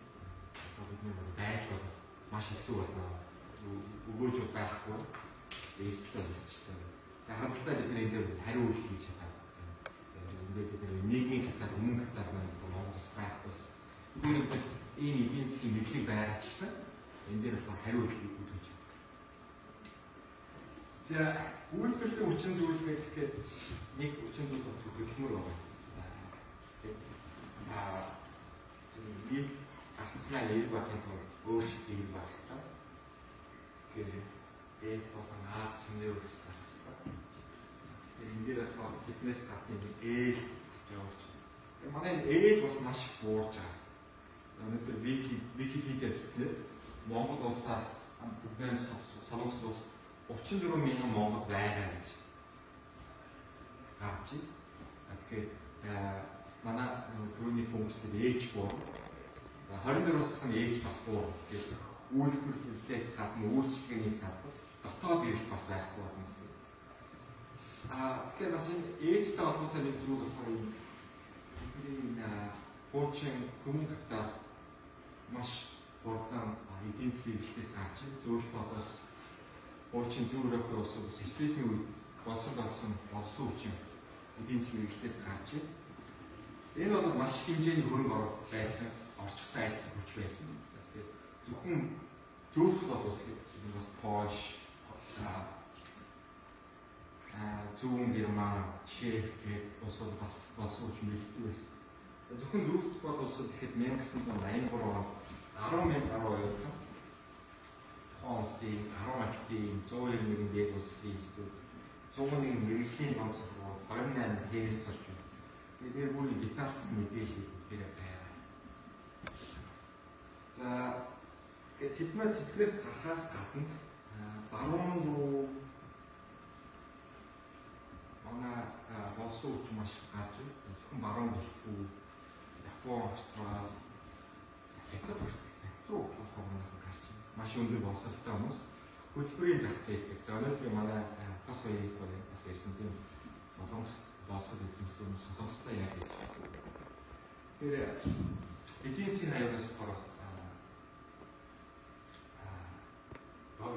Бидний байдал бол маш хэцүү байна. Өгөөж байхгүй. Эрсдэл өсчихтэй. Харамсалтай бидний энэ дээр хариу үйлдэл хийж чадаагүй. Ингээд бид нийгмийн хатад өмнө хатад Монголс байхгүйсэн. Бид ийм эдийн засгийн мэдлэг байгаа ч гэсэн энэ дээр болохоор хариу үйлдэл үүсгэж байна. За үйлдвэрлэлийн хүчин зүйл гэхэд нэг хүчин зүйл бол хөдөлмөр байна. Нэг арчнаа нэр байхын тулд өөрсдөө нэр байх хэрэгтэй. Тэгээд болон аа хэмнээ өөрсдөө зарах хэрэгтэй. Тэгээд энэ дээр болохоор фитнес гадны ээл явуулж. Тэгээд манай ээл бас маш буурж байгаа. Өнөөдөр Википедиа бичсэн Монгол улсаас бүгдээр солонгос улс 34 мянган монгол байгаа гэж гарч байна. Тэгэхээр манай түрүүний функцэд ээж буу. За 22 улсын ээж бас буу. Тэгээд үйлдвэрлэлээс гадна үйлчлэгээний салбар дотоод ирэх бас байхгүй болно гэсэн. Тэгэхээр бас энэ ээжтэй холбоотой нэг зүйл болохоор бидний хуучин хүмүүн хатаа маш хурдан эдийн засгийн эрхлээс гарч зөөлөлт одоос хуучин зүүн Европын улсууд социализмын үед болсон хүчин эдийн засгийн эрхлээс гарч энэ бол маш хэмжээний хөрөнгө оруулалт байсан, орчихсан ажил хүч байсан. Тэгэхээр зөвхөн зөөлөх бол бас Польш, зүүн Герман, Чех гэх улсууд бас болсон хүч бэлтгэв байсан. Зөвхөн дөрөвт бод улсууд гэхэд 1983 онд 10,000 гаруй оюутан тухайн улсын 10 ажлын 191 дээг улсын эсдүүд 101 мэргэжлийн томсгол 28 тээс зорж байна. Тэгээд бүр детальсан мэдээлэл хэлбэрээр байна. За тэгээд тэдний тэтгэрээс гарахаас гадна баруун руу манай болсон хүч маш гарч байна. Зөвхөн баруун дэлхий, Япон, Австрали, Хятад руу гарч байна. Маш өндөр боловсролтой хүмүүс хөтөлбөрийн зах зээл гэх. За өнөөдөр манай бас хоёрыг бас ярьсан тийм солонгос боловсрол эзэмсэн солонгостой яаж хийх вэ? Тэгэхээр эдийн засгийн аюулаас болохоор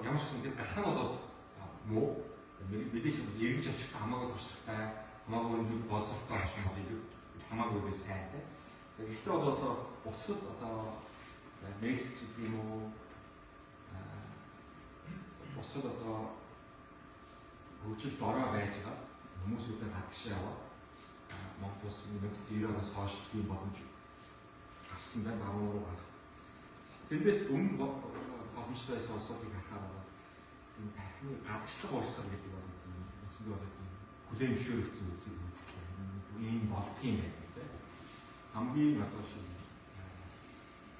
ямар ч юм гээд гарах нь бол муу мэдээж эргэж авчих хамаагүй туршлагатай хамаагүй өндөр боловсролтой авах юм бол хамаагүй сайтай. За гэхдээ одоо бусад одоо Мексик гэх юм уу бусад одоо хөгжилд ороо байж байгаа хүмүүсүүдээ гадагшаа яваа Монгол улс 1990-оос хойш тийм боломж гарсан байна баруун руу гарах. Тэрнээс өмнө боломжтой байсан улсуудыг харахаар энэ тархины гадагшлах уурсгал гэдэг бол өсөнд бол хүлээн зөвшөөрөгдсөн үзэг ийм болдго юм байна тийм. Хамгийн одоо шиг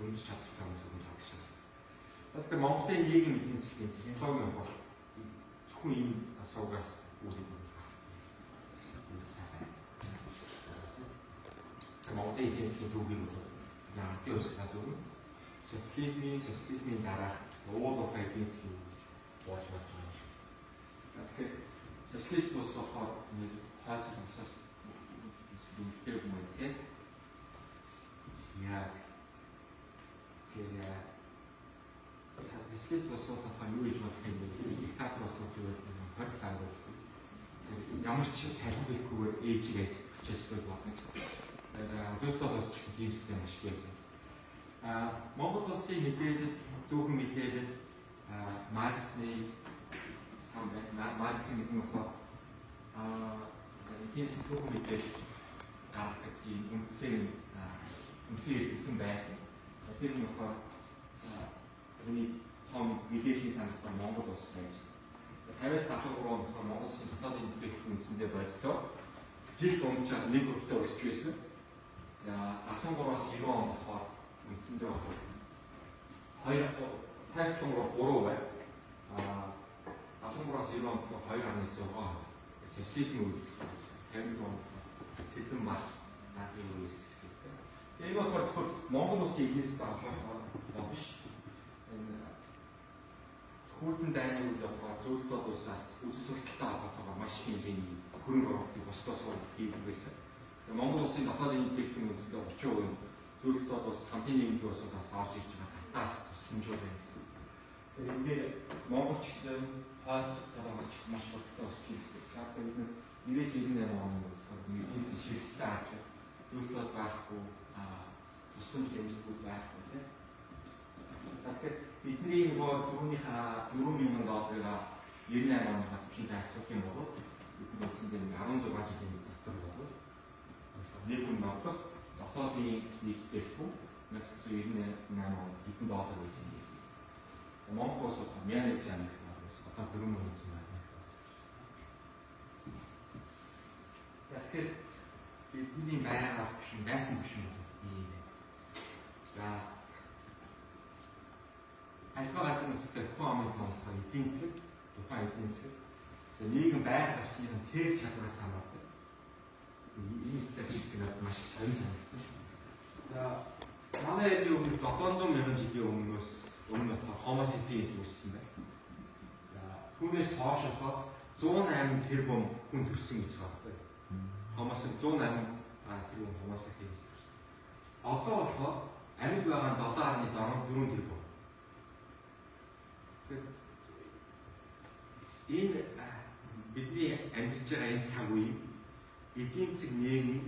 өндөр чадвартай хүмүүсүүд гадагшаа. Тэгэхээр Монголын нийгэм эдийн засгийн технологийн бол зөвхөн ийм асуугаас үүдэх Монголын эдийн засгийн төвийг бол яалтын усгаас өмнө социализмын дараах уул уурхай эдийн засгийн болж байна. Тэгэхээр социализм ус болохоор нэг хаалт сонсож үздэг юм уу тийм. Яа тэгээ социализм ус болохоор юу гэж бодох юм бэ? Диктатор ус гэдэг нь хоригтаад ямар ч цалингүйгээр ээжийг ажиллаж болно гэсэн. Зөвхөн бас гэсэн тийм систем ашиг байсан. Монгол улсын мэдээлэл, дүүхэн мэдээлэл, Марксны сан байна. Марксны мэдэн болохоор эдийн засгийн түүхэн мэдээлэл гаргадаг тийм үндсэн иргэнтэн байсан. Тэр нь болохоор хүний том мэдээллийн саналтай Монгол улс байж 50-аас 73 онд болохоор Монгол улсын дотоодын бүтээгдэхүүн үндсэндээ бодитоо жил дундчаар 1% өсөж байсан. За 73-аас 90 онд болохоор үндсэндээ болохоор 2.3 байв. 73-аас 90 онд болохоор 2.6. Социализм үед 50 онд сэдэн мал наадын үеэс гэсэн. Энэ болохоор зөвхөн Монгол улсын эднээс авах биш. Хүүтэн дайны үед болохоор зөвлөлтөд улсаас үсэлттэй холбоотойгоор маш их хэмжээний хөрөнгө оруулалтыг босдоос хийдэг байсан. Монгол улсын дотоодын бүтээгдэхүүн үндэстний 30% зөвлөлтөд улс хамтын нийгмийн улсуудаас орж ирж байгаа татаас тусламжууд байна гэсэн. Тэгэхээр Монгол ч гэсэн хойд солонгос ч гэсэн маш хурдтай өсч ирсэн. За бид 90-98 оны эднээс ширхстэй авч зөвлөлтөд байхгүй тусламж хэмжээгүй байхгүй тийм. Тэгэхээр бидний нөгөө түүнийхээ $4,000 $98 оны хатвшин тайлбарлах юм бол бидний үндсэндээ 16 жилийн дотор болов. Нэг хүн ногдох дотоодын нийтлэлгүй 1998 онд хэдэн доллар байсан юм. Монгол улс бол 1100 ам одоо 4,000 байна. Тэгэхээр бидний байгаль биш байсан биш юм ийм. За альва газар нутгийн хүн амын болохоор эдийн засаг, тухайн эдийн засаг, нийгэм байгаль орчны тэр чадвараас хамаардаг. Энэ статистикад маш сайн санагдсан. За манай эдийн өмнө 700 мянган жилийн өмнөөс болохоор Homo sapiens үүссэн байна. За түүнээс хойш болохоор 108 тэрбум хүн төрсөн гэж байгаа байхгүй. Homo sapiens 108 тэрбум Homo sapiens төрсөн. Одоо болохоор амьд байгаа 7.4 тэрбум. Энэ бидний амьдарч байгаа энэ цаг үеийн эдийн засаг нийгэм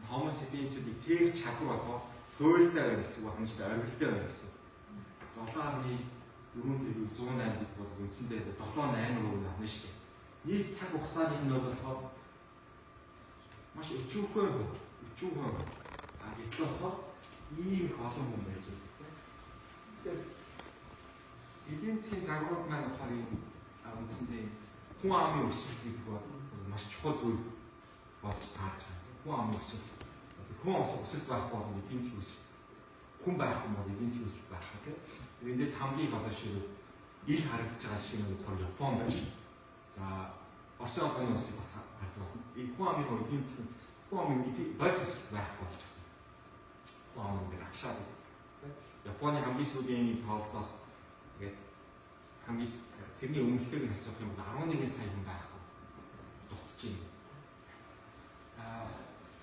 Homo sapiens-ийг тэр чадвар болгох туйлтай байна гэсэн үг хэмжээ оргилтой байна гэсэн. 7.4 тэрбум 108 гэдэг бол үндсэндээ 7.8% авна шүү дээ. Нийт цаг хугацааны нь болохоор маш 40% гэтэл болохоор ийм их олон хүн байж байгаа. Эдийн засгийн загвар маань болохоор ийм үндсэндээ хүн амын өсөлт гэдэг бол маш чухал зүйл болж таарч байна. Хүн амын өсөлт. Хүн өсөлт байхгүй бол эдийн засгийн өсөлт. Хүн байхгүй бол эдийн засгийн өсөлт байхгүй тийм. Эндээс хамгийн одоо шиг ил харагдаж байгаа шиг нь болохоор Япон байна. За Орос улсын улсыг бас харж байна. Энэ хүн амын эдийн засгийн хүн амын бодит өсөлт байхгүй болчихсон. Хүн амын дээр агшаад. Японы хамгийн сүүлийн тооллоос тэгээд хамгийн тэрний өмнөхтэйг нь харьцуулах юм бол 11 сая хүн байхгүй дутж байна.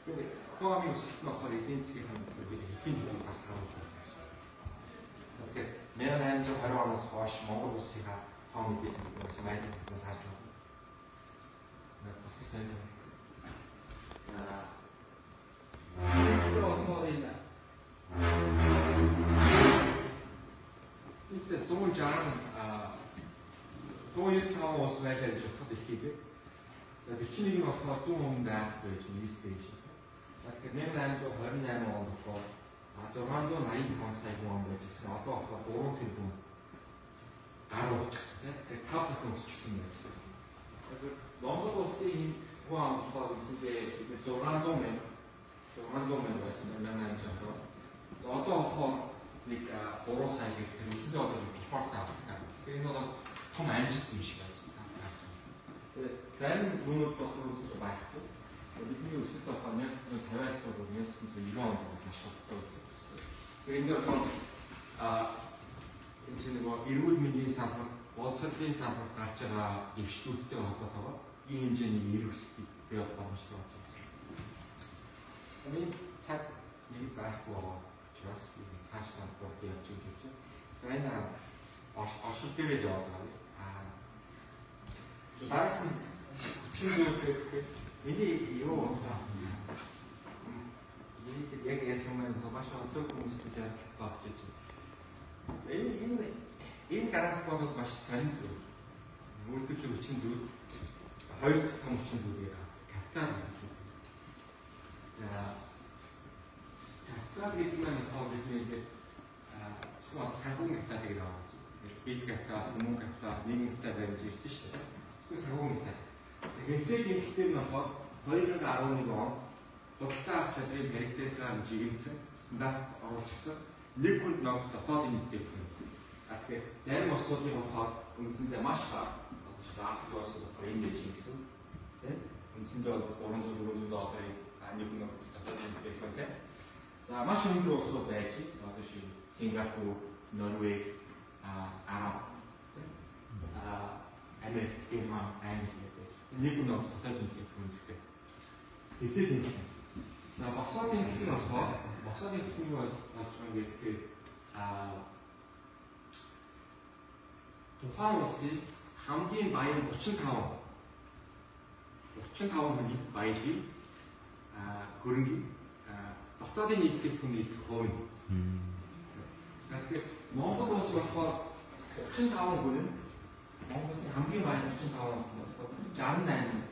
Тэгээд хооми өсөлт нь болохоор эдийн засгийн хэдийн бас харуулж байна. Тэгэхээр 1820 оноос хойш Монгол улсын хооми эдийн майдсаас харж байна. Бас сайн байна. Энд 195 улс байлаа гэж бодоход ихийгээ. За 41 болохоор 100% Аз байж East Asia. За тэгэхээр 1828 онд болохоор 685 сая хүн байжсэн. Одоо болохоор 3 тэрбум гаруй болчихсон тийм. Тэгэхээр 5 дахин өсчихсөн байна. Тэгэхээр Монгол улсын хүн ам болохоор үндсэндээ 600 мянга байсан 1800 он. Одоо болохоор нэг 3 сая гэх тэр үндсэндээ одоо пропорц авах. Тэгэхээр энэ бол том амжилт юм шиг байна. Тэгээд зарим хүмүүд болохоор үсэж байхгүй. Бидний өсөлт болохоор 1950-аас 1990 онд маш хурдтай өссөн. Тэгээд энэ бол энэ чинь нэг эрүүл мэндийн салбар, боловсролын салбар гарч байгаа дэвшлүүдтэй холбоотойгоор ийм хэмжээний эрх өсөлтийг бий болох боломжтой болж байна. Энэ цаг нэг байхгүй учраас би цаашдаа бодож явж байгаа. За энэ оршил дээр яваад байгаа. Дараагийн хүчин зүйлүүд миний юу яг юм маш онцгой хүмүүстэй болж байна. Энэ гарах бол маш сайн зүйл. Мөрдөж хүчин зүйл хоёр дахь хүчин зүйлийг хятад. За хятад гэдэг нь тоо бидний зөвхөн санхүүгийн хятадыг авах гэж. Бид хятад, мөнгө хятад, нийгэм хятад гэж ирсэн шүү дээ. Зөвхөн санхүүгийн хятад. Хятадын эмэгтэй нь болохоор 2011 онд худалдаа авах чадрын паритетаар жигэнсэн стандарт оруулсан нэг хүнд ногд дотоодын нийтэм. Тэгэхээр зарим улсуудын болохоор үндсэндээ маш бага. Африк улсууд болохоор энэ гэж ингэсэн. Тийм. Үндсэндээ бол 300 400 долларын нэг хүн дотоодын нийтэм байна. За маш өндөр улсууд байж одоо шиг Сингапур, Норвег, Араб, Америк, Герман, Англи гэж. Нэг хүн дотоодын нийтэм хүнтэй. Хэвлээд юм. За босоод энэ гэх нь болохоор босоод энэ гэх нь болж байгаа юм гэхээр тухайн улсын хамгийн баян 35 хүний баялаг хөрөнгө дотоодын нийтэм хүнээс хөрөнгө. Тэгэхээр Монгол улс болохоор 35 хүн Монголын хамгийн баян 35 хүн болохоор 68